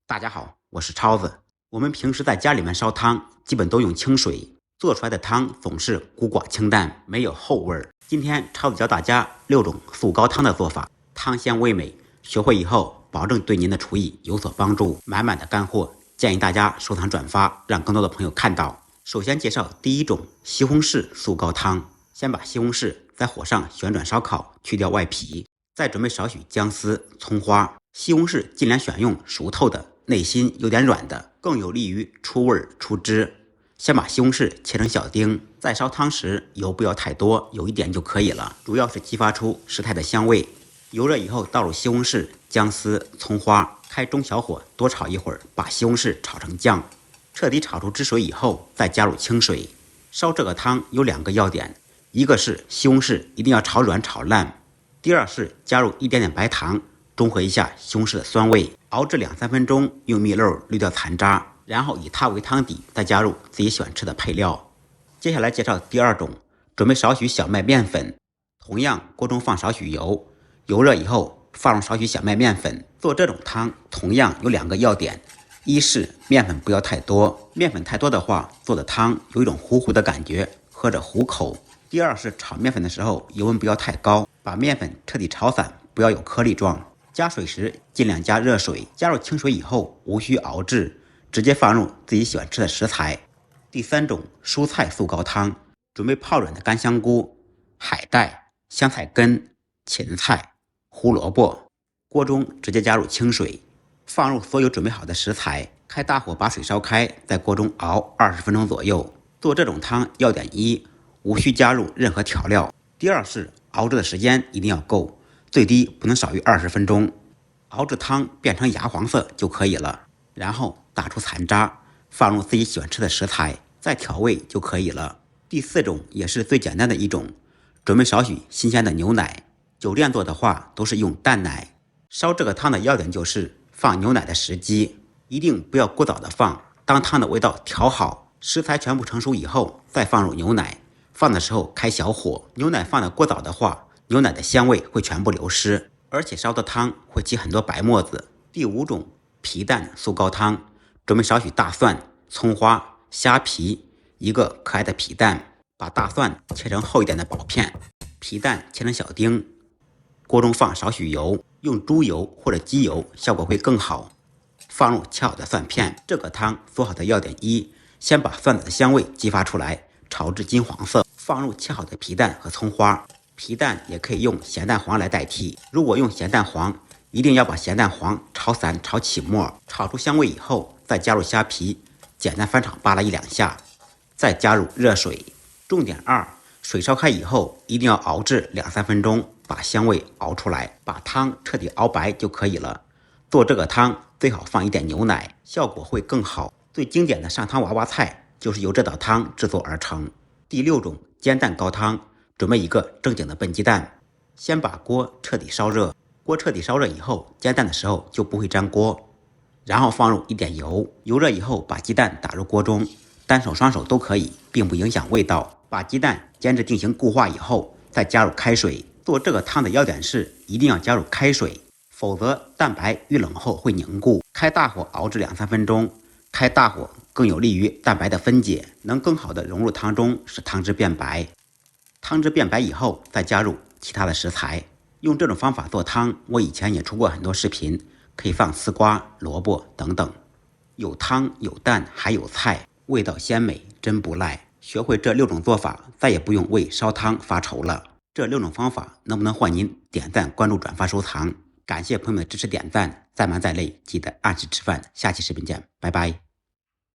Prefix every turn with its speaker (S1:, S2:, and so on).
S1: 大家好，我是超子。我们平时在家里面烧汤，基本都用清水，做出来的汤总是苦寡清淡，没有后味儿。今天超子教大家6种素高汤的做法，汤鲜味美，学会以后保证对您的厨艺有所帮助。满满的干货，建议大家收藏转发，让更多的朋友看到。首先介绍第一种西红柿素高汤，先把西红柿在火上旋转烧烤，去掉外皮，再准备少许姜丝、葱花。西红柿尽量选用熟透的，内心有点软的，更有利于出味出汁。先把西红柿切成小丁，在烧汤时油不要太多，有一点就可以了，主要是激发出食材的香味。油热以后倒入西红柿、姜丝、葱花，开中小火多炒一会儿，把西红柿炒成酱。彻底炒出汁水以后，再加入清水。烧这个汤有2个要点，一个是西红柿一定要炒软炒烂，第二是加入一点点白糖，中和一下西红柿的酸味，熬至2-3分钟，用蜜漏滤掉残渣，然后以它为汤底，再加入自己喜欢吃的配料。接下来介绍第2种，准备少许小麦面粉，同样锅中放少许油，油热以后放入少许小麦面粉。做这种汤同样有2个要点，一是面粉不要太多，面粉太多的话，做的汤有一种糊糊的感觉，喝着糊口。第二是炒面粉的时候油温不要太高，把面粉彻底炒散，不要有颗粒状。加水时尽量加热水，加入清水以后无需熬制，直接放入自己喜欢吃的食材。第3种蔬菜素高汤，准备泡软的干香菇、海带、香菜根、芹菜、胡萝卜，锅中直接加入清水，放入所有准备好的食材，开大火把水烧开，在锅中熬20分钟左右。做这种汤要点1，无需加入任何调料。第2是熬制的时间一定要够，最低不能少于20分钟，熬至汤变成芽黄色就可以了。然后打出残渣，放入自己喜欢吃的食材，再调味就可以了。第4种也是最简单的一种，准备少许新鲜的牛奶。酒店做的话都是用淡奶。烧这个汤的要点就是放牛奶的时机，一定不要过早的放，当汤的味道调好，食材全部成熟以后再放入牛奶，放的时候开小火。牛奶放的过早的话，牛奶的香味会全部流失，而且烧的汤会起很多白沫子。第5种皮蛋素高汤，准备少许大蒜、葱花、虾皮，一个可爱的皮蛋，把大蒜切成厚一点的薄片，皮蛋切成小丁，锅中放少许油，用猪油或者鸡油效果会更好，放入切好的蒜片。这个汤做好的要点1，先把蒜子的香味激发出来，炒至金黄色，放入切好的皮蛋和葱花。皮蛋也可以用咸蛋黄来代替，如果用咸蛋黄，一定要把咸蛋黄炒散炒起沫，炒出香味以后再加入虾皮，简单翻炒扒拉1-2下，再加入热水。重点2，水烧开以后一定要熬至2-3分钟，把香味熬出来，把汤彻底熬白就可以了。做这个汤最好放一点牛奶，效果会更好。最经典的上汤娃娃菜就是由这道汤制作而成。第6种煎蛋高汤，准备一个正经的笨鸡蛋，先把锅彻底烧热，锅彻底烧热以后，煎蛋的时候就不会粘锅。然后放入一点油，油热以后把鸡蛋打入锅中，单手双手都可以，并不影响味道。把鸡蛋煎至定型固化以后，再加入开水。做这个汤的要点是一定要加入开水，否则蛋白遇冷后会凝固。开大火熬至2-3分钟，开大火更有利于蛋白的分解，能更好的融入汤中，使汤汁变白。汤汁变白以后再加入其他的食材。用这种方法做汤，我以前也出过很多视频，可以放丝瓜、萝卜等等，有汤有蛋还有菜，味道鲜美，真不赖。学会这6种做法，再也不用为烧汤发愁了。这6种方法能不能换您点赞、关注、转发、收藏？感谢朋友们的支持点赞，再忙再累记得按时吃饭。下期视频见，拜拜。